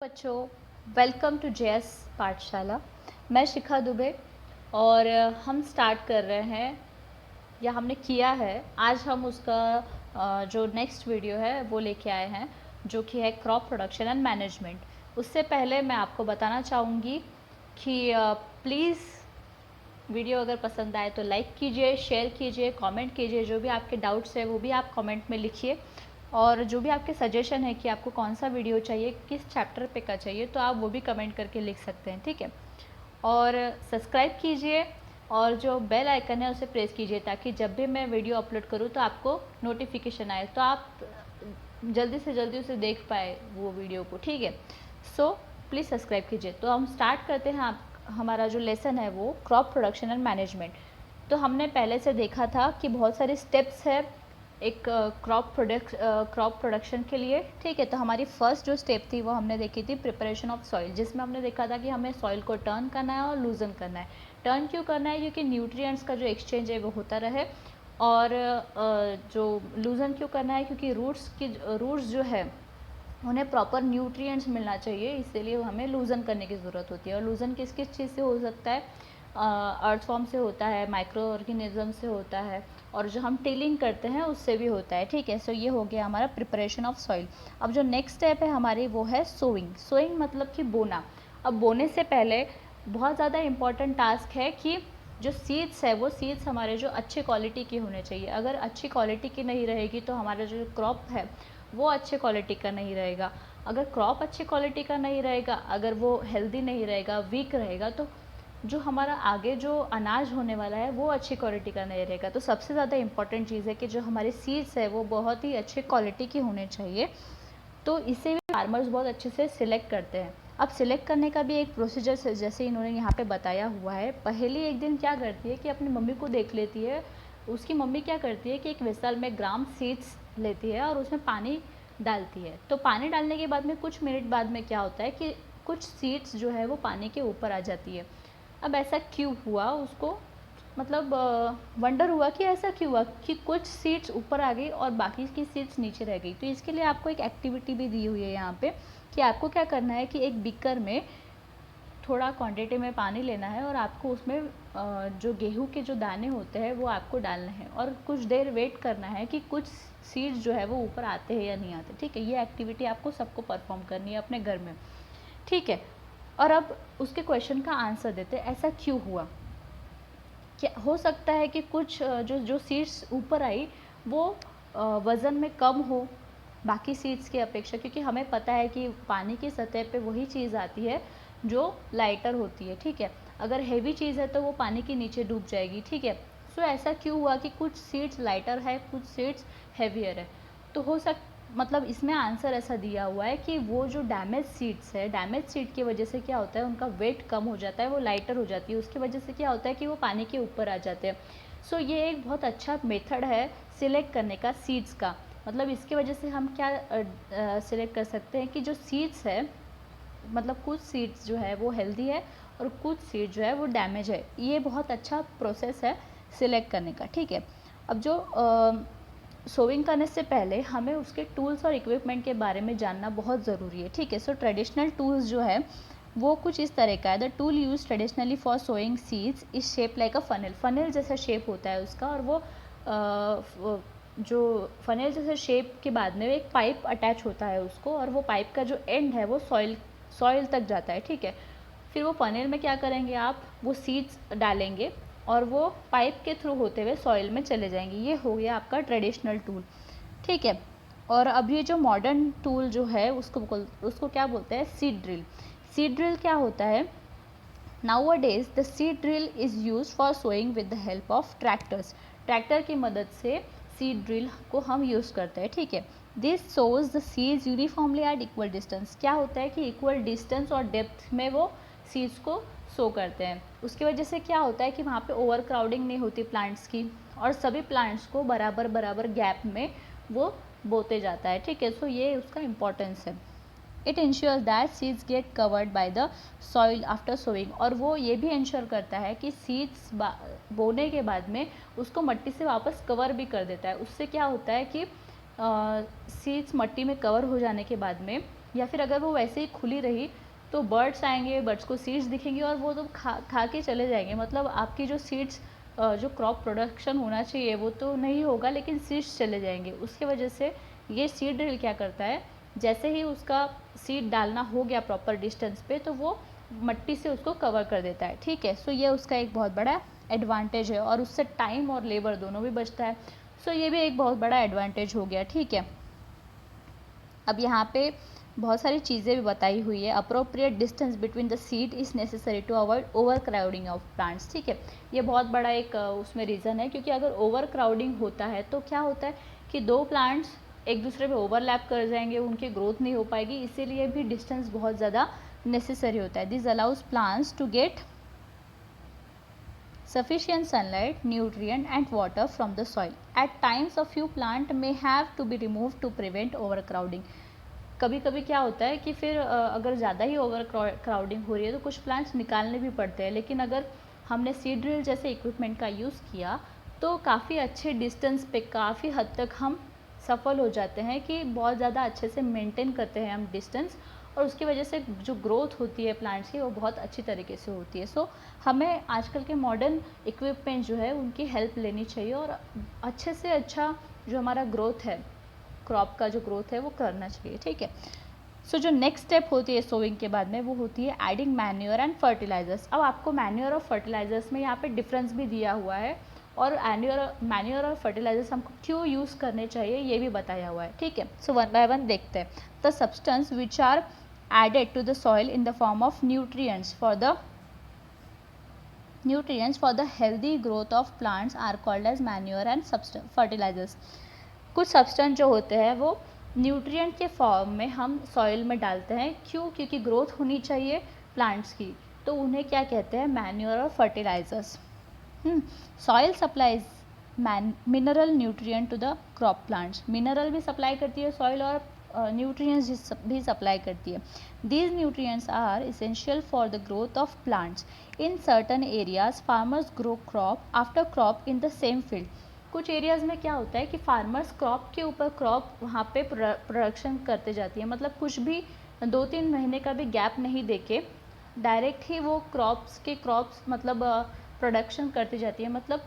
बच्चों, welcome to JS पाठशाला। मैं शिखा दुबे और हम स्टार्ट कर रहे हैं या हमने किया है। आज हम उसका जो नेक्स्ट वीडियो है वो लेके आए हैं, जो कि है क्रॉप प्रोडक्शन एंड मैनेजमेंट। उससे पहले मैं आपको बताना चाहूँगी कि प्लीज़ वीडियो अगर पसंद आए तो लाइक कीजिए, शेयर कीजिए, कमेंट कीजिए। जो भी आपके डाउट्स है वो भी आप कमेंट में लिखिए, और जो भी आपके सजेशन है कि आपको कौन सा वीडियो चाहिए, किस चैप्टर पे का चाहिए, तो आप वो भी कमेंट करके लिख सकते हैं, ठीक है। और सब्सक्राइब कीजिए और जो बेल आइकन है उसे प्रेस कीजिए, ताकि जब भी मैं वीडियो अपलोड करूँ तो आपको नोटिफिकेशन आए, तो आप जल्दी से जल्दी उसे देख पाए वो वीडियो को, ठीक है। सो प्लीज़ सब्सक्राइब कीजिए। तो हम स्टार्ट करते हैं। हमारा जो लेसन है वो क्रॉप प्रोडक्शन एंड मैनेजमेंट। तो हमने पहले से देखा था कि बहुत सारे स्टेप्स है एक क्रॉप प्रोडक्शन के लिए, ठीक है। तो हमारी फर्स्ट जो स्टेप थी वो हमने देखी थी प्रिपरेशन ऑफ सॉइल, जिसमें हमने देखा था कि हमें सॉइल को टर्न करना है और लूजन करना है। टर्न क्यों करना है? क्योंकि न्यूट्रिएंट्स का जो एक्सचेंज है वो होता रहे। और जो लूजन क्यों करना है? क्योंकि रूट्स जो है उन्हें प्रॉपर न्यूट्रिएंट्स मिलना चाहिए, इसीलिए हमें लूजन करने की ज़रूरत होती है। और लूजन किस किस चीज़ से हो सकता है? अर्थ फॉर्म से होता है, माइक्रो ऑर्गेनिज्म से होता है, और जो हम टिलिंग करते हैं उससे भी होता है, ठीक है। सो ये हो गया हमारा प्रिपरेशन ऑफ सॉइल। अब जो नेक्स्ट स्टेप है हमारी वो है सोइंग। सोइंग मतलब कि बोना। अब बोने से पहले बहुत ज़्यादा इम्पॉर्टेंट टास्क है कि जो सीड्स है वो सीड्स हमारे जो अच्छे क्वालिटी की होने चाहिए। अगर अच्छी क्वालिटी की नहीं रहेगी तो हमारा जो क्रॉप है वो अच्छे क्वालिटी का नहीं रहेगा। अगर क्रॉप अच्छी क्वालिटी का नहीं रहेगा, अगर वो हेल्दी नहीं रहेगा, वीक रहेगा, तो जो हमारा आगे जो अनाज होने वाला है वो अच्छी क्वालिटी का नहीं रहेगा। तो सबसे ज़्यादा इम्पॉर्टेंट चीज़ है कि जो हमारे सीड्स है वो बहुत ही अच्छे क्वालिटी की होने चाहिए। तो इसे भी फार्मर्स बहुत अच्छे से सिलेक्ट करते हैं। अब सिलेक्ट करने का भी एक प्रोसीजर से जैसे इन्होंने यहाँ पे बताया हुआ है। पहली एक दिन क्या करती है कि अपनी मम्मी को देख लेती है। उसकी मम्मी क्या करती है कि एक वेसल में ग्राम सीड्स लेती है और उसमें पानी डालती है। तो पानी डालने के बाद में कुछ मिनट बाद में क्या होता है कि कुछ सीड्स जो है वो पानी के ऊपर आ जाती है। अब ऐसा क्यों हुआ उसको, मतलब वंडर हुआ कि ऐसा क्यों हुआ कि कुछ सीट्स ऊपर आ गई और बाकी की सीट्स नीचे रह गई। तो इसके लिए आपको एक एक्टिविटी भी दी हुई है यहाँ पे कि आपको क्या करना है कि एक बीकर में थोड़ा क्वांटिटी में पानी लेना है और आपको उसमें जो गेहूं के जो दाने होते हैं वो आपको डालने हैं, और कुछ देर वेट करना है कि कुछ सीड्स जो है वो ऊपर आते हैं या नहीं आते, ठीक है। ये एक्टिविटी आपको सबको परफॉर्म करनी है अपने घर में, ठीक है। और अब उसके क्वेश्चन का आंसर देते हैं, ऐसा क्यों हुआ। क्या हो सकता है कि कुछ जो जो सीड्स ऊपर आई वो वज़न में कम हो बाकी सीड्स की अपेक्षा, क्योंकि हमें पता है कि पानी की सतह पे वही चीज़ आती है जो लाइटर होती है, ठीक है। अगर हेवी चीज़ है तो वो पानी के नीचे डूब जाएगी, ठीक है। सो ऐसा क्यों हुआ कि कुछ सीड्स लाइटर है, कुछ सीड्स हेवियर है। तो मतलब इसमें आंसर ऐसा दिया हुआ है कि वो जो डैमेज सीड्स है, डैमेज सीड की वजह से क्या होता है, उनका वेट कम हो जाता है, वो लाइटर हो जाती है। उसकी वजह से क्या होता है कि वो पानी के ऊपर आ जाते हैं। सो ये एक बहुत अच्छा मेथड है सिलेक्ट करने का सीड्स का। मतलब इसकी वजह से हम क्या सिलेक्ट कर सकते हैं कि जो सीड्स है, मतलब कुछ सीड्स जो है वो हेल्दी है और कुछ सीड जो है वो डैमेज है। ये बहुत अच्छा प्रोसेस है सिलेक्ट करने का, ठीक है। अब जो सोविंग करने से पहले हमें उसके टूल्स और इक्विपमेंट के बारे में जानना बहुत ज़रूरी है, ठीक है। सो ट्रेडिशनल टूल्स जो है वो कुछ इस तरह का है। The tool use traditionally for sowing seeds is shape like a funnel. Funnel जैसा शेप होता है उसका, और वो जो फनल जैसे शेप के बाद में एक पाइप अटैच होता है उसको, और वो पाइप का जो एंड है वो सॉइल तक जाता है, ठीक है। फिर वो फनल में क्या करेंगे आप, वो सीड्स डालेंगे और वो पाइप के थ्रू होते हुए सॉइल में चले जाएंगे। ये हो गया आपका ट्रेडिशनल टूल, ठीक है। और अब ये जो मॉडर्न टूल जो है उसको क्या बोलते हैं, सीड ड्रिल। सीड ड्रिल क्या होता है? Nowadays the seed drill is used for sowing with the help of tractors. Tractor की मदद से सीड ड्रिल को हम यूज़ करते हैं, ठीक है। This shows the seeds uniformly eight equal distance. क्या होता है कि इक्वल डिस्टेंस और डेप्थ में वो सीड्स को सो करते हैं। उसकी वजह से क्या होता है कि वहाँ पे ओवर क्राउडिंग नहीं होती प्लांट्स की, और सभी प्लांट्स को बराबर बराबर गैप में वो बोते जाता है, ठीक है। सो ये उसका इम्पोर्टेंस है। It ensures that seeds get covered by the soil after sowing. और वो ये भी इंश्योर करता है कि सीड्स बोने के बाद में उसको मट्टी से वापस कवर भी कर देता है। उससे क्या होता है कि सीड्स मट्टी में कवर हो जाने के बाद में या फिर अगर वो वैसे ही खुली रही तो बर्ड्स आएंगे, बर्ड्स को सीड्स दिखेंगी और वो तो खा के चले जाएंगे। मतलब आपकी जो सीड्स जो क्रॉप प्रोडक्शन होना चाहिए वो तो नहीं होगा, लेकिन सीड्स चले जाएंगे। उसके वजह से ये सीड ड्रिल क्या करता है, जैसे ही उसका सीड डालना हो गया प्रॉपर डिस्टेंस पे तो वो मट्टी से उसको कवर कर देता है। ठीक है, सो ये उसका एक बहुत बड़ा एडवांटेज है और उससे टाइम और लेबर दोनों भी बचता है। सो ये भी एक बहुत बड़ा एडवांटेज हो गया। ठीक है, अब यहाँ पे बहुत सारी चीज़ें भी बताई हुई है। Appropriate distance between the seed is necessary to avoid overcrowding of plants. ठीक है, ये बहुत बड़ा एक उसमें रीज़न है, क्योंकि अगर ओवर क्राउडिंग होता है तो क्या होता है कि दो प्लांट्स एक दूसरे पे ओवरलैप कर जाएंगे, उनकी ग्रोथ नहीं हो पाएगी, इसीलिए भी डिस्टेंस बहुत ज़्यादा नेसेसरी होता है। This allows plants to get sufficient sunlight, nutrient and water from the soil. At times a few plant may have to be removed to prevent overcrowding. कभी कभी क्या होता है कि फिर अगर ज़्यादा ही ओवर क्राउडिंग हो रही है तो कुछ प्लांट्स निकालने भी पड़ते हैं, लेकिन अगर हमने सीड ड्रिल जैसे इक्विपमेंट का यूज़ किया तो काफ़ी अच्छे डिस्टेंस पे काफ़ी हद तक हम सफल हो जाते हैं कि बहुत ज़्यादा अच्छे से मेंटेन करते हैं हम डिस्टेंस, और उसकी वजह से जो ग्रोथ होती है प्लांट्स की वो बहुत अच्छी तरीके से होती है। सो हमें आजकल के मॉडर्न इक्विपमेंट जो है उनकी हेल्प लेनी चाहिए और अच्छे से अच्छा जो हमारा ग्रोथ है, क्रॉप का जो ग्रोथ है वो करना चाहिए। ठीक है, सो जो नेक्स्ट स्टेप होती है सोइंग के बाद में वो होती है एडिंग मैन्योर एंड फर्टिलाइजर्स। अब आपको मैन्योर और फर्टिलाइजर्स में यहाँ पे डिफरेंस भी दिया हुआ है और मैन्योर और फर्टिलाइजर्स हमको क्यों यूज़ करने चाहिए ये भी बताया हुआ है। ठीक है, सो वन बाय वन देखते हैं। The substance which are added to the soil in the form of nutrients for the healthy growth of plants are called as manure and fertilizers. कुछ सब्सटेंस जो होते हैं वो न्यूट्रिएंट के form में हम सॉइल में डालते हैं। क्यों? क्योंकि ग्रोथ होनी चाहिए प्लांट्स की, तो उन्हें क्या कहते हैं, मैन्योर और fertilizers. Soil supplies mineral nutrient to the crop plants. Mineral भी सप्लाई करती है सॉइल और न्यूट्रिएंट्स भी सप्लाई करती है। These nutrients are essential for the growth of plants. In certain areas, farmers grow crop after crop in the same field. कुछ areas में क्या होता है कि फार्मर्स क्रॉप के ऊपर क्रॉप वहाँ पे प्रोडक्शन करते जाती है। मतलब कुछ भी 2-3 महीने का भी गैप नहीं देके डायरेक्ट ही वो क्रॉप्स मतलब प्रोडक्शन करती जाती है। मतलब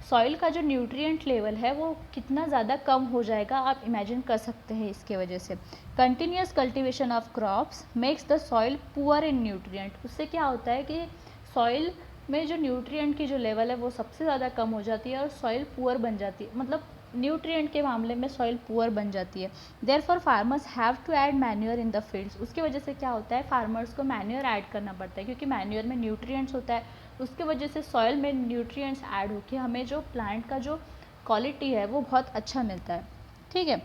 सॉइल का जो न्यूट्रिएंट लेवल है वो कितना ज़्यादा कम हो जाएगा आप इमेजिन कर सकते हैं इसके वजह से। Continuous cultivation of crops makes the soil poor in nutrient. उससे क्या होता है कि सॉइल में जो न्यूट्रिएंट की जो लेवल है वो सबसे ज़्यादा कम हो जाती है और सॉइल पुअर बन जाती है। मतलब न्यूट्रिएंट के मामले में सॉइल पुअर बन जाती है। Therefore farmers have to add manure in the fields. उसकी वजह से क्या होता है, फार्मर्स को मैन्योर ऐड करना पड़ता है, क्योंकि मैन्योर में न्यूट्रिएंट्स होता है। उसके वजह से सॉइल में न्यूट्रिएंट्स ऐड होकर हमें जो प्लांट का जो क्वालिटी है वो बहुत अच्छा मिलता है। ठीक है,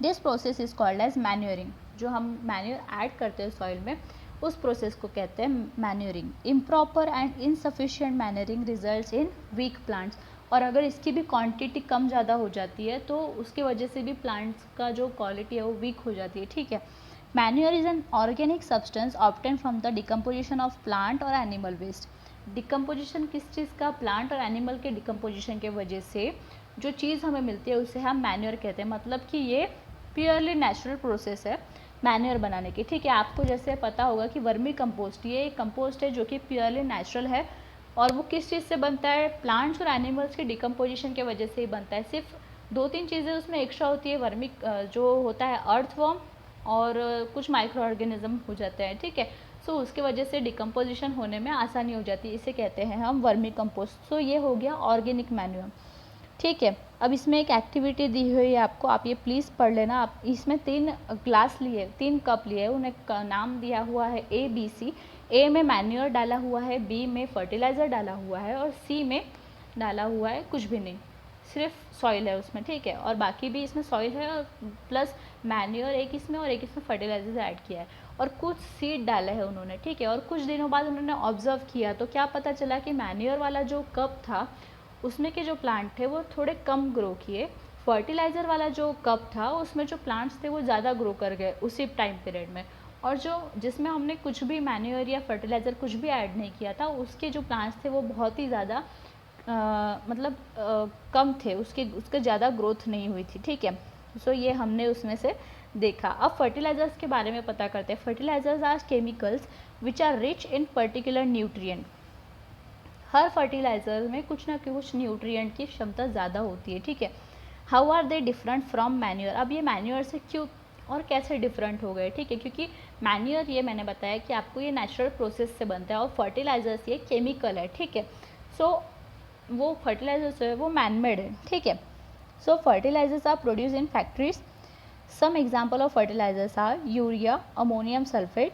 this process is called as manuring. जो हम मैन्योर ऐड करते हैं सॉइल में उस प्रोसेस को कहते हैं manuring. Improper and insufficient manuring results in weak plants. और अगर इसकी भी क्वांटिटी कम ज़्यादा हो जाती है तो उसकी वजह से भी प्लांट्स का जो क्वालिटी है वो वीक हो जाती है। ठीक है, manure is an organic substance obtain from the decomposition of plant और एनिमल वेस्ट। डिकम्पोजिशन किस चीज़ का, प्लांट और एनिमल के डिकम्पोजिशन के वजह से जो चीज़ हमें मिलती है उसे हम मैन्योर कहते हैं। मतलब कि ये प्योरली नेचुरल प्रोसेस है मैन्योर बनाने की। ठीक है, आपको जैसे पता होगा कि वर्मी कंपोस्ट, ये एक कंपोस्ट है जो कि प्योरली नेचुरल है और वो किस चीज़ से बनता है, प्लांट्स और एनिमल्स के डिकम्पोजिशन के वजह से ही बनता है। सिर्फ 2-3 चीज़ें उसमें एक्स्ट्रा होती है, वर्मी जो होता है अर्थवर्म और कुछ माइक्रो ऑर्गेनिज्म हो जाते हैं। ठीक है, सो उसके वजह से डिकम्पोजिशन होने में आसानी हो जाती है, इसे कहते हैं हम वर्मी कंपोस्ट। सो ये हो गया ऑर्गेनिक मैन्योर। ठीक है, अब इसमें एक एक्टिविटी दी हुई है आपको, आप ये प्लीज़ पढ़ लेना। आप इसमें 3 ग्लास लिए, 3 कप लिए, उन्हें नाम दिया हुआ है ABC। ए में मैन्योर डाला हुआ है, बी में फर्टिलाइज़र डाला हुआ है और सी में डाला हुआ है कुछ भी नहीं, सिर्फ सॉइल है उसमें। ठीक है, और बाकी भी इसमें सॉइल है और प्लस मैन्योर एक इसमें और एक इसमें फर्टिलाइजर ऐड किया है और कुछ सीड डाले हैं उन्होंने। ठीक है, और कुछ दिनों बाद उन्होंने ऑब्जर्व किया तो क्या पता चला कि मैन्योर वाला जो कप था उसमें के जो प्लांट थे वो थोड़े कम ग्रो किए, फर्टिलाइज़र वाला जो कप था उसमें जो प्लांट्स थे वो ज़्यादा ग्रो कर गए उसी टाइम पीरियड में, और जो जिसमें हमने कुछ भी मैन्योर या फर्टिलाइज़र कुछ भी ऐड नहीं किया था उसके जो प्लांट्स थे वो बहुत ही ज़्यादा कम थे, उसके ज़्यादा ग्रोथ नहीं हुई थी। ठीक है, सो ये हमने उसमें से देखा। अब फर्टिलाइजर्स के बारे में पता करते हैं। Fertilizers are chemicals which are rich in particular nutrient. हर फर्टिलाइजर में कुछ ना कुछ न्यूट्रिएंट की क्षमता ज़्यादा होती है, ठीक है। How are they different from manure. अब ये मैन्योर से क्यों और कैसे डिफरेंट हो गए, ठीक है, क्योंकि मैन्योर ये मैंने बताया कि आपको ये नेचुरल प्रोसेस से बनता है और फर्टिलाइजर्स ये केमिकल है, ठीक है। सो वो फर्टिलाइजर्स है वो मैनमेड है, ठीक है। So fertilisers are produce in factories. Some example of fertilisers are urea, ammonium sulphate,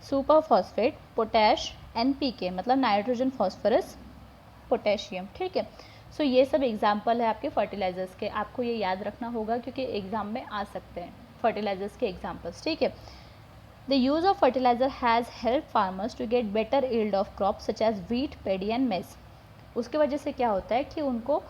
super phosphate, potash, NPK मतलब नाइट्रोजन फॉस्फोरस पोटेशियम, ठीक है। सो ये सब एग्जाम्पल है आपके फर्टिलाइजर्स के, आपको ये याद रखना होगा क्योंकि एग्जाम में आ सकते हैं फर्टिलाइजर्स के एग्जाम्पल्स, ठीक है। The use of fertilizer has help farmers to get better yield of crop such as wheat, paddy and maize. उसके वजह से क्या होता है कि उनको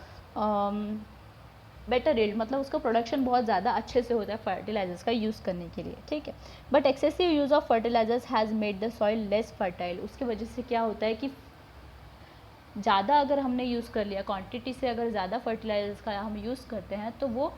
बेटर यील्ड मतलब उसका प्रोडक्शन बहुत ज़्यादा अच्छे से होता है फर्टिलाइजर्स का यूज़ करने के लिए, ठीक है। But excessive use of fertilizers has made the soil less fertile. उसकी वजह से क्या होता है कि ज़्यादा अगर हमने यूज़ कर लिया, क्वांटिटी से अगर ज़्यादा फर्टिलाइजर्स का हम यूज़ करते हैं तो वो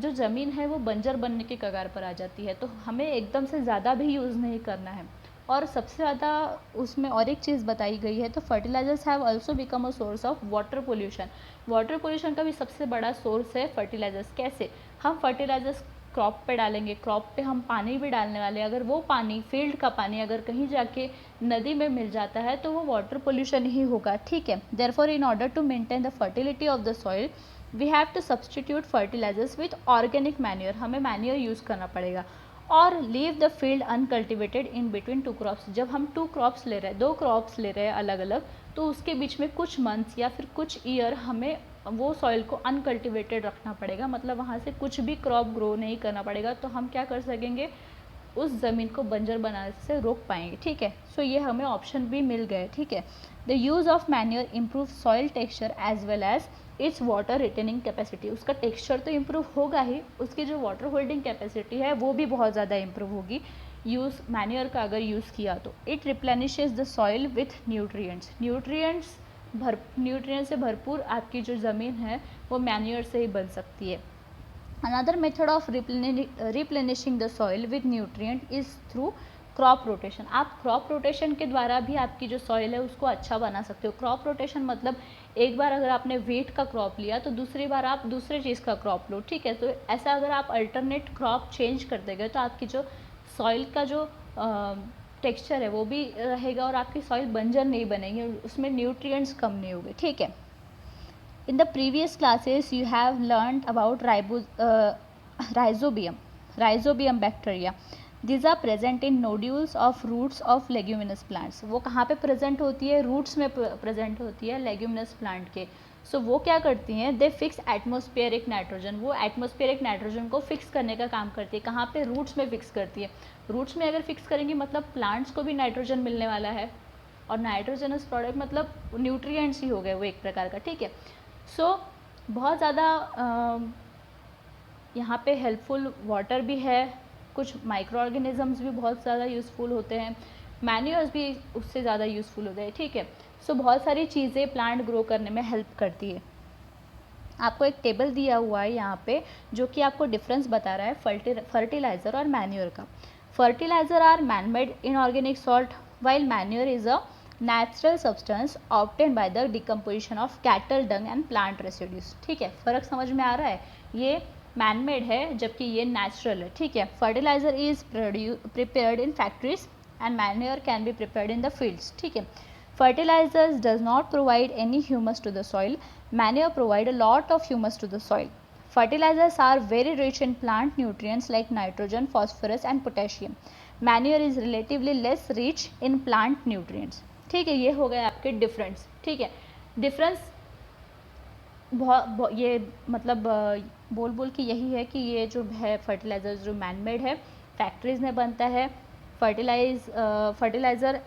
जो ज़मीन है वो बंजर बनने के कगार पर आ जाती है। तो हमें एकदम से ज़्यादा भी यूज़ नहीं करना है। और सबसे ज़्यादा उसमें और एक चीज़ बताई गई है, तो fertilizers have also become a source of water pollution. Water pollution का भी सबसे बड़ा सोर्स है फर्टिलाइजर्स। कैसे? हम फर्टिलाइजर्स क्रॉप पे डालेंगे, क्रॉप पे हम पानी भी डालने वाले, अगर वो पानी फील्ड का पानी अगर कहीं जाके नदी में मिल जाता है तो वो वाटर पोल्यूशन ही होगा, ठीक है। Therefore in order to maintain the fertility of the soil we have to substitute fertilizers with organic manure. हमें मैन्योर यूज़ करना पड़ेगा। और leave the field uncultivated in between two crops. जब हम 2 क्रॉप्स ले रहे हैं, 2 क्रॉप्स ले रहे हैं अलग अलग, तो उसके बीच में कुछ मंथ्स या फिर कुछ ईयर हमें वो सॉइल को अनकल्टिवेटेड रखना पड़ेगा, मतलब वहाँ से कुछ भी क्रॉप ग्रो नहीं करना पड़ेगा। तो हम क्या कर सकेंगे, उस ज़मीन को बंजर बनाने से रोक पाएंगे, ठीक है। सो ये हमें ऑप्शन भी मिल गए, ठीक है। The use of manure improve soil texture as well as its water retaining capacity. उसका टेक्सचर तो इम्प्रूव होगा ही, उसकी जो वाटर होल्डिंग कैपेसिटी है वो भी बहुत ज़्यादा इम्प्रूव होगी यूज़ मैन्योर का अगर यूज़ किया तो। It replenishes the soil with nutrients. Nutrients से भरपूर आपकी जो ज़मीन है वो मैन्योर से ही बन सकती है। Another method of replenishing the soil with nutrient is through crop rotation. आप क्रॉप रोटेशन के द्वारा भी आपकी जो सॉइल है उसको अच्छा बना सकते हो। क्रॉप रोटेशन मतलब एक बार अगर आपने व्हीट का क्रॉप लिया तो दूसरी बार आप दूसरे चीज़ का क्रॉप लो, ठीक है। तो ऐसा अगर आप अल्टरनेट क्रॉप चेंज करते गए तो आपकी जो सॉइल का जो टेक्सचर है वो भी रहेगा और आपकी सॉइल बंजर नहीं बनेगी, उसमें न्यूट्रिएंट्स कम नहीं होंगे, ठीक है। In the previous classes you have learned about rhizobium bacteria. These are present in nodules of roots of leguminous plants. वो कहाँ पे present होती है? roots में present होती है leguminous plant के। So वो क्या करती हैं? They fix atmospheric nitrogen. वो atmospheric nitrogen को fix करने का काम करती है। कहाँ पे? roots में fix करती है। roots में अगर fix करेंगी मतलब plants को भी nitrogen मिलने वाला है, और नाइट्रोजनस प्रोडक्ट मतलब न्यूट्रिएंट्स ही हो गए वो एक प्रकार का, ठीक है। सो बहुत ज़्यादा यहाँ पे हेल्पफुल वाटर भी है, कुछ माइक्रो ऑर्गेनिजम्स भी बहुत ज़्यादा यूज़फुल होते हैं, मैन्योर्स भी उससे ज़्यादा यूज़फुल होते हैं, ठीक है। सो बहुत सारी चीज़ें प्लांट ग्रो करने में हेल्प करती है। आपको एक टेबल दिया हुआ है यहाँ पे जो कि आपको डिफरेंस बता रहा है फर्टिलाइज़र और मैन्योर का। Fertilizer are manmade inorganic salt while manure is a natural substance obtain by the decomposition of cattle dung and plant residues, ठीक है। फ़र्क समझ में आ रहा है? ये मैनमेड है जबकि ये नेचुरल है, ठीक है। Fertiliser is prepared in factories and manure can be prepared in the fields, ठीक है। Fertilizers does not provide any humus to the soil. Manure provide a lot of humus to the soil. Fertilizers are very rich in plant nutrients like nitrogen, phosphorus and potassium. Manure is relatively less rich in plant nutrients. ठीक है, ये हो गए आपके difference, ठीक है। Difference ये मतलब बोल बोल के यही है कि ये जो है फर्टिलाइज़र जो मैनमेड है, फैक्ट्रीज़ में बनता है। फर्टिलाइज़र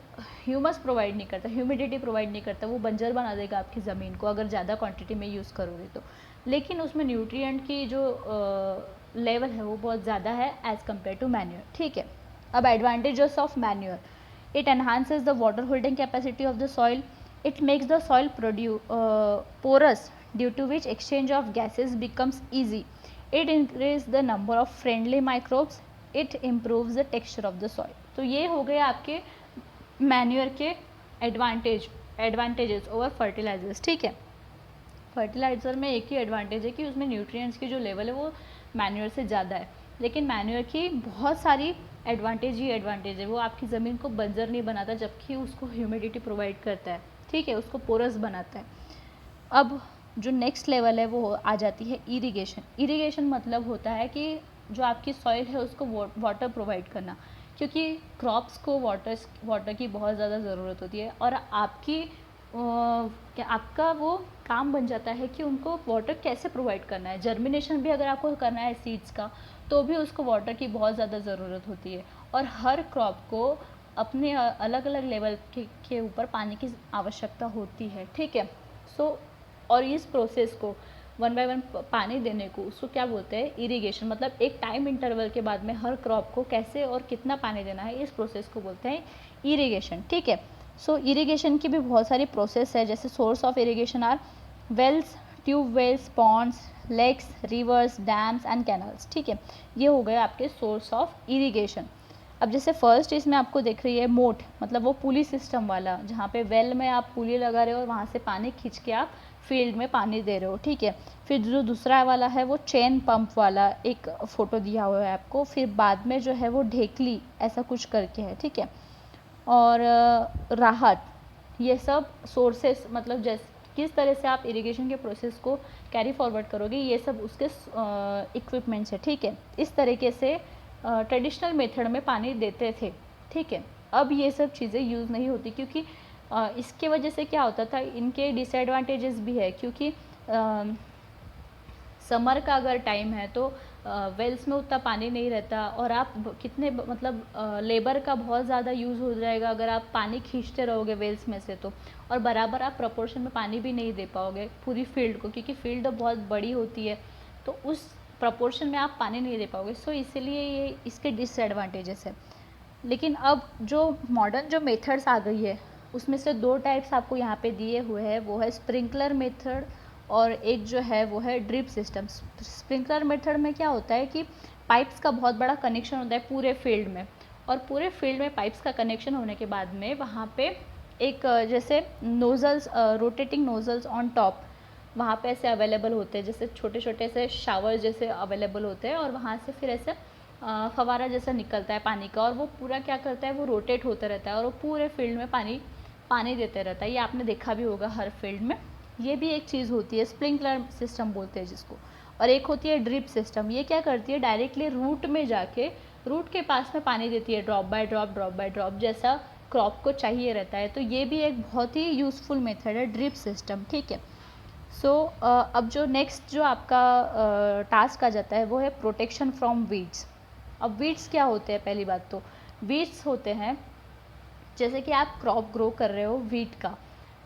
ह्यूमस प्रोवाइड नहीं करता, ह्यूमिडिटी प्रोवाइड नहीं करता, वो बंजर बना देगा आपकी ज़मीन को अगर ज़्यादा क्वांटिटी में यूज़ करोगे तो। लेकिन उसमें न्यूट्रिएंट की जो लेवल है वो बहुत ज़्यादा है एज़ कम्पेयर टू मैन्योर, ठीक है। अब advantages of manure, it enhances the water holding capacity of the soil, it makes the soil porous due to which exchange of gases becomes easy. It increase the number of friendly microbes, it improves the texture of the soil. तो ये हो गए आपके manure के advantages over fertilisers. ठीक है, fertiliser में एक ही एडवांटेज है कि उसमें न्यूट्रिएंट्स की जो लेवल है वो मैन्योर से ज़्यादा है, लेकिन मैन्योर की बहुत सारी एडवांटेज ही एडवांटेज है। वो आपकी ज़मीन को बंजर नहीं बनाता, जबकि उसको ह्यूमिडिटी प्रोवाइड करता है। ठीक है, उसको पोरस बनाता है। अब जो नेक्स्ट लेवल है वो आ जाती है इरिगेशन। इरिगेशन मतलब होता है कि जो आपकी सॉइल है उसको वाटर प्रोवाइड करना, क्योंकि क्रॉप्स को वाटर की बहुत ज़्यादा ज़रूरत होती है, और क्या आपका वो काम बन जाता है कि उनको वाटर कैसे प्रोवाइड करना है। जर्मिनेशन भी अगर आपको करना है सीड्स का, तो भी उसको वाटर की बहुत ज़्यादा ज़रूरत होती है, और हर क्रॉप को अपने अलग अलग लेवल के ऊपर पानी की आवश्यकता होती है। ठीक है, सो और इस प्रोसेस को वन बाय वन पानी देने को उसको क्या बोलते हैं, इरिगेशन। मतलब एक टाइम इंटरवल के बाद में हर क्रॉप को कैसे और कितना पानी देना है, इस प्रोसेस को बोलते हैं इरिगेशन। ठीक है, सो इरिगेशन की भी बहुत सारी प्रोसेस है, जैसे source of irrigation are wells, tube wells, ponds, lakes, rivers, dams and canals. ठीक है, ये हो गए आपके सोर्स ऑफ इरिगेशन। अब जैसे फर्स्ट इसमें आपको दिख रही है मोट, मतलब वो पुली सिस्टम वाला, जहाँ पे वेल में आप पुली लगा रहे हो और वहाँ से पानी खींच के आप फील्ड में पानी दे रहे हो। ठीक है, फिर जो दूसरा वाला है वो चेन पंप वाला, एक फ़ोटो दिया हुआ है आपको। फिर बाद में जो है वो ढेकली ऐसा कुछ करके है। ठीक है, और राहत, ये सब सोर्सेस, मतलब जैसे किस तरह से आप इरिगेशन के प्रोसेस को कैरी फॉरवर्ड करोगे, ये सब उसके इक्विपमेंट्स है। ठीक है, इस तरीके से ट्रेडिशनल मेथड में पानी देते थे। ठीक है, अब ये सब चीज़ें यूज़ नहीं होती, क्योंकि इसके वजह से क्या होता था, इनके डिसएडवांटेजेस भी है, क्योंकि समर का अगर टाइम है तो वेल्स में उतना पानी नहीं रहता, और आप कितने मतलब लेबर का बहुत ज़्यादा यूज़ हो जाएगा अगर आप पानी खींचते रहोगे वेल्स में से, तो और बराबर आप प्रपोर्शन में पानी भी नहीं दे पाओगे पूरी फील्ड को, क्योंकि फील्ड बहुत बड़ी होती है, तो उस प्रपोर्शन में आप पानी नहीं दे पाओगे। सो इसीलिए ये इसके डिसएडवांटेजेस है। लेकिन अब जो मॉडर्न जो मेथड्स आ गई है, उसमें से दो टाइप्स आपको यहाँ पे दिए हुए हैं, वो है स्प्रिंकलर मेथड और एक जो है वो है ड्रिप सिस्टम। स्प्रिंकलर मेथड में क्या होता है कि पाइप्स का बहुत बड़ा कनेक्शन होता है पूरे फील्ड में, और पूरे फील्ड में पाइप्स का कनेक्शन होने के बाद में वहाँ पे एक जैसे nozzles, rotating nozzles on top वहाँ पे ऐसे अवेलेबल होते हैं, जैसे छोटे छोटे से शावर जैसे अवेलेबल होते हैं, और वहाँ से फिर ऐसे फवारा जैसा निकलता है पानी का, और वो पूरा क्या करता है, वो रोटेट होता रहता है और वो पूरे फील्ड में पानी देते रहता है। ये आपने देखा भी होगा हर फील्ड में। ये भी एक चीज़ होती है, स्प्रिंकलर सिस्टम बोलते हैं जिसको। और एक होती है ड्रिप सिस्टम, ये क्या करती है, डायरेक्टली रूट में जाके रूट के पास में पानी देती है, ड्रॉप बाय ड्रॉप जैसा क्रॉप को चाहिए रहता है। तो ये भी एक बहुत ही यूज़फुल मेथड है ड्रिप सिस्टम। ठीक है, सो अब जो नेक्स्ट जो आपका टास्क आ जाता है वो है प्रोटेक्शन फ्रॉम वीड्स। अब वीड्स क्या होते हैं, पहली बात तो वीड्स होते हैं, जैसे कि आप क्रॉप ग्रो कर रहे हो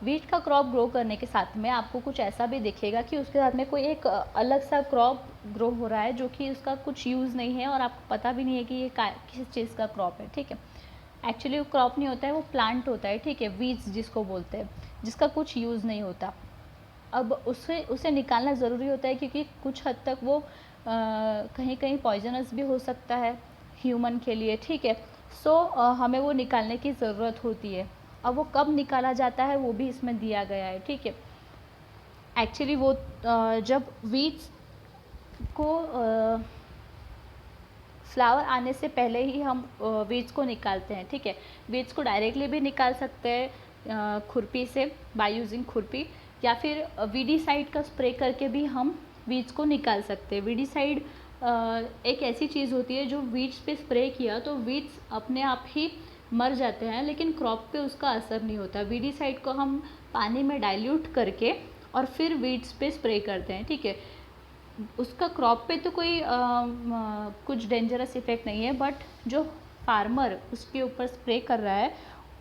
वीट का क्रॉप ग्रो करने के साथ में आपको कुछ ऐसा भी दिखेगा कि उसके साथ में कोई एक अलग सा क्रॉप ग्रो हो रहा है, जो कि उसका कुछ यूज़ नहीं है, और आपको पता भी नहीं है कि ये किस चीज़ का क्रॉप है। ठीक है, एक्चुअली वो क्रॉप नहीं होता है, वो प्लांट होता है। ठीक है, वीड्स जिसको बोलते हैं, जिसका कुछ यूज़ नहीं होता। अब उसे निकालना ज़रूरी होता है, क्योंकि कुछ हद तक वो कहीं कहीं पॉइजनस भी हो सकता है ह्यूमन के लिए। ठीक है, सो हमें वो निकालने की ज़रूरत होती है। अब वो कब निकाला जाता है वो भी इसमें दिया गया है। ठीक है, एक्चुअली वो जब वीड्स को फ्लावर आने से पहले ही हम वीड्स को निकालते हैं। ठीक है, वीड्स को डायरेक्टली भी निकाल सकते हैं खुरपी से, बाय यूजिंग खुरपी, या फिर वीडीसाइड का स्प्रे करके भी हम वीड्स को निकाल सकते हैं। वीडीसाइड एक ऐसी चीज़ होती है जो वीड्स पे स्प्रे किया तो वीड्स अपने आप ही मर जाते हैं, लेकिन क्रॉप पे उसका असर नहीं होता। वीडीसाइड को हम पानी में डाइल्यूट करके और फिर वीड्स पे स्प्रे करते हैं। ठीक है, उसका क्रॉप पे तो कोई कुछ डेंजरस इफेक्ट नहीं है, बट जो फार्मर उसके ऊपर स्प्रे कर रहा है,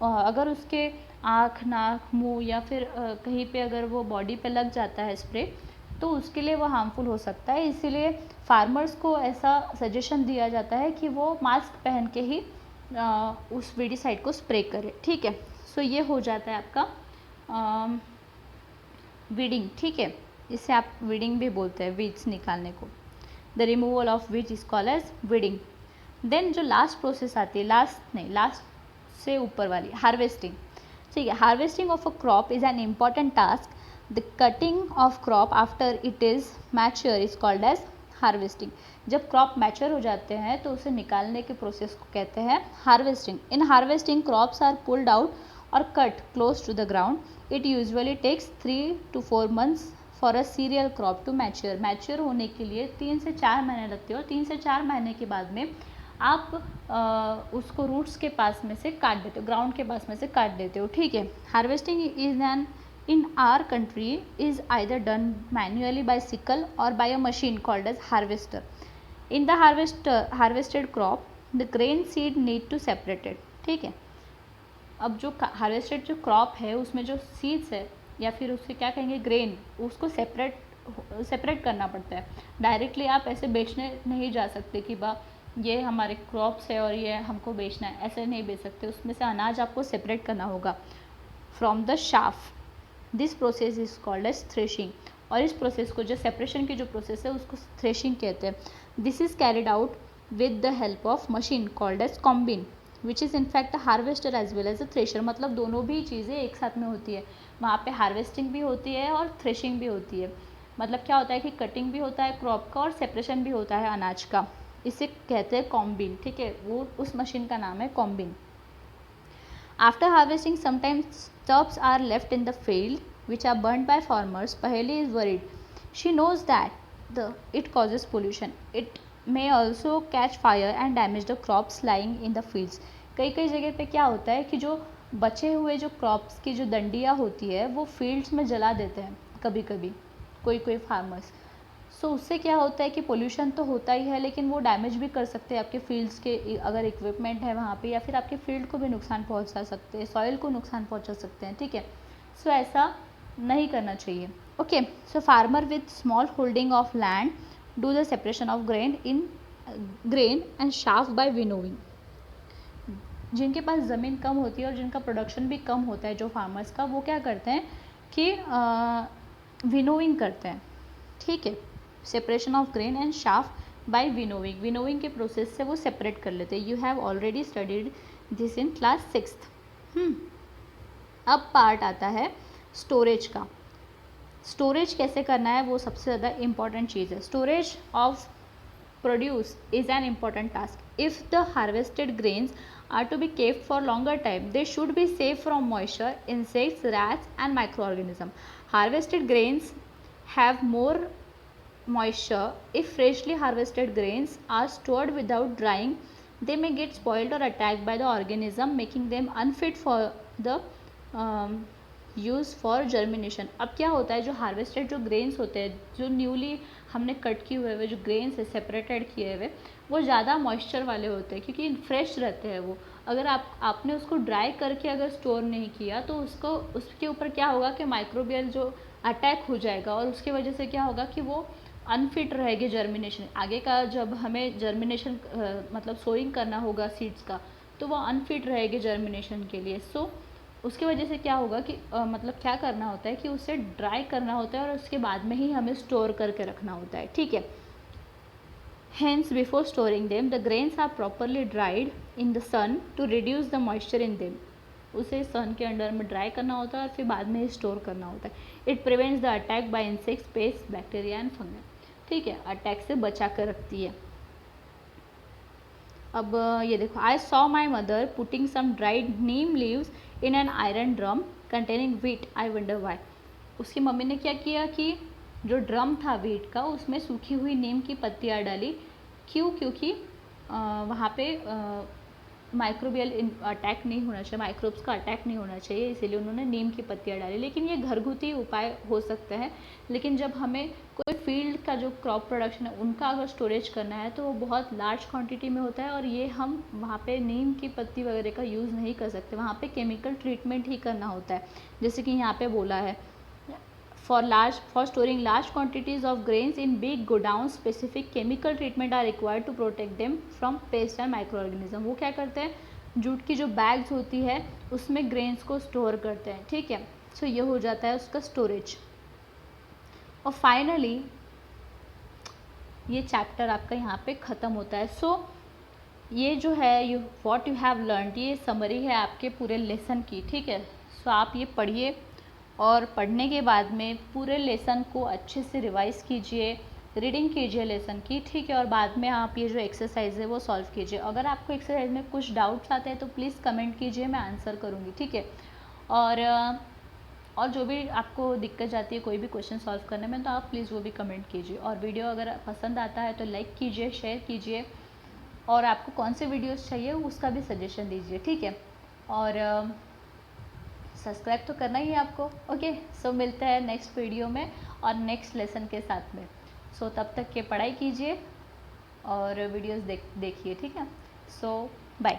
अगर उसके आँख, नाक, मुंह या फिर कहीं पे अगर वो बॉडी पे लग जाता है स्प्रे, तो उसके लिए वो हार्मफुल हो सकता है। इसीलिए फार्मर्स को ऐसा सजेशन दिया जाता है कि वो मास्क पहन के ही उस वीडीसाइड को स्प्रे करें। ठीक है, सो ये हो जाता है आपका वीडिंग। ठीक है, इसे आप वीडिंग भी बोलते हैं वीड्स निकालने को। The removal of which is called as weeding. Then जो लास्ट प्रोसेस आती है, लास्ट से ऊपर वाली, हार्वेस्टिंग। ठीक है, harvesting of a crop is an important task. The cutting of crop after it is mature is called as harvesting. जब crop mature हो जाते हैं तो उसे निकालने के प्रोसेस को कहते हैं harvesting. In harvesting crops are pulled out और cut close to the ground. It usually takes 3 to 4 months for a cereal crop to mature. Mature होने के लिए 3 से 4 महीने लगते हैं और 3 से 4 महीने के बाद में आप उसको रूट्स के पास में से काट देते हो, ग्राउंड के पास में से काट देते हो। ठीक है, harvesting is an in our country is either done manually by sickle or by a machine called as harvester. In the harvested crop the grain seed need to separated. ठीक है, अब जो हार्वेस्टेड जो क्रॉप है उसमें जो seeds है या फिर उसके क्या कहेंगे ग्रेन, उसको सेपरेट करना पड़ता है। डायरेक्टली आप ऐसे बेचने नहीं जा सकते कि ये हमारे क्रॉप्स है और ये हमको बेचना है, ऐसे नहीं बेच सकते। उसमें से अनाज आपको सेपरेट करना होगा from the chaff. This process is called as threshing. और इस प्रोसेस को, जो सेपरेशन की जो प्रोसेस है उसको थ्रेशिंग कहते हैं। This is carried out with the help of machine called as combine which is in fact a harvester as well as a thresher. मतलब दोनों भी चीज़ें एक साथ में होती है, वहाँ पे हार्वेस्टिंग भी होती है और थ्रेशिंग भी होती है। मतलब क्या होता है कि कटिंग भी होता है क्रॉप का और सेपरेशन भी होता है अनाज का। इसे कहते हैं कॉम्बिन। ठीक है, वो उस मशीन का नाम है combine. After harvesting, sometimes stubs are left in the field, which are burnt by farmers. Paheli is worried. She knows that it causes pollution. It may also catch fire and damage the crops lying in the fields. कई कई जगह पे क्या होता है कि जो बचे हुए जो क्रॉप्स की जो डंडियाँ होती है वो फील्ड्स में जला देते हैं कभी कभी कोई फार्मर्स। सो उससे क्या होता है कि पोल्यूशन तो होता ही है, लेकिन वो डैमेज भी कर सकते हैं आपके फील्ड्स के, अगर इक्विपमेंट है वहाँ पे, या फिर आपके फील्ड को भी नुकसान पहुँचा सकते हैं, सॉइल को नुकसान पहुँचा सकते हैं। ठीक है, सो ऐसा नहीं करना चाहिए। Okay, so farmer with small holding of land do the separation of grain and chaff by winnowing. जिनके पास ज़मीन कम होती है और जिनका प्रोडक्शन भी कम होता है जो फार्मर्स का, वो क्या करते हैं कि विनोइंग करते हैं। ठीक है, separation of grain and chaff by winnowing. Winnowing के प्रोसेस से वो सेपरेट कर लेते हैं। You have already studied this in class 6th। अब पार्ट आता है स्टोरेज का। स्टोरेज कैसे करना है वो सबसे ज़्यादा इम्पॉर्टेंट चीज़ है। Storage of produce is an important task. If the harvested grains are to be kept for longer time, they should be safe from moisture, insects, rats and microorganisms. Harvested grains have more moisture. If freshly harvested grains are stored without drying, they may get spoiled or attacked by the organism, making them unfit for the use for germination. अब क्या होता है, जो harvested जो grains होते हैं, जो newly हमने कट किए हुए जो ग्रेन्स है सेपरेटेड किए हुए, वो ज़्यादा मॉइस्चर वाले होते हैं क्योंकि फ्रेश रहते हैं वो। अगर आपने उसको ड्राई करके अगर स्टोर नहीं किया तो उसके ऊपर क्या होगा कि माइक्रोबियल जो अटैक हो जाएगा और उसकी वजह से क्या होगा कि वो अनफिट रहेगी जर्मिनेशन। आगे का जब हमें जर्मिनेशन मतलब सोइंग करना होगा सीड्स का, तो वो अनफिट रहेगी जर्मिनेशन के लिए। सो उसकी वजह से क्या होगा कि मतलब क्या करना होता है कि उसे ड्राई करना होता है और उसके बाद में ही हमें स्टोर करके रखना होता है। ठीक है, hence before storing them the grains are properly dried in the sun to reduce the moisture in them. उसे सन के अंडर में ड्राई करना होता है और फिर बाद में ही स्टोर करना होता है। It prevents the attack by insects, paste, bacteria and fungus. ठीक है, अटैक से बचा कर रखती है। अब ये देखो, I saw my mother putting some dried neem leaves in an iron drum containing wheat, I wonder why. उसकी मम्मी ने क्या किया कि जो ड्रम था व्हीट का उसमें सूखी हुई नीम की पत्तियाँ डाली। क्यों? क्योंकि वहाँ पे माइक्रोबियल अटैक नहीं होना चाहिए, माइक्रोब्स का अटैक नहीं होना चाहिए, इसीलिए उन्होंने नीम की पत्तियाँ डाली। लेकिन ये घरगुती उपाय हो सकता है, लेकिन जब हमें कोई फील्ड का जो क्रॉप प्रोडक्शन है उनका अगर स्टोरेज करना है तो वो बहुत लार्ज क्वांटिटी में होता है और ये हम वहाँ पे नीम की पत्ती वगैरह का यूज़ नहीं कर सकते। वहाँ पे केमिकल ट्रीटमेंट ही करना होता है, जैसे कि यहाँ पे बोला है for storing large quantities of grains in big godowns, specific chemical treatment are required to protect them from pests and microorganism। वो क्या करते हैं, जूट की जो बैग्स होती है उसमें ग्रेन्स को स्टोर करते हैं। ठीक है, सो ये हो जाता है उसका स्टोरेज। और फाइनली ये चैप्टर आपका यहाँ पे ख़त्म होता है। सो ये जो है व्हाट यू हैव लर्नड, ये समरी है आपके पूरे लेसन की, ठीक है। सो आप ये पढ़िए और पढ़ने के बाद में पूरे लेसन को अच्छे से रिवाइज़ कीजिए, रीडिंग कीजिए लेसन की, ठीक है। और बाद में आप ये जो एक्सरसाइज है वो सॉल्व कीजिए। अगर आपको एक्सरसाइज में कुछ डाउट्स आते हैं तो प्लीज़ कमेंट कीजिए, मैं आंसर करूँगी, ठीक है। और जो भी आपको दिक्कत जाती है कोई भी क्वेश्चन सॉल्व करने में, तो आप प्लीज़ वो भी कमेंट कीजिए। और वीडियो अगर पसंद आता है तो लाइक कीजिए, शेयर कीजिए, और आपको कौन से वीडियोस चाहिए उसका भी सजेशन दीजिए, ठीक है। और सब्सक्राइब तो करना ही है आपको। ओके, सो मिलते हैं नेक्स्ट वीडियो में और नेक्स्ट लेसन के साथ में। सो तब तक के पढ़ाई कीजिए और वीडियोस देखिए, ठीक है। सो बाय।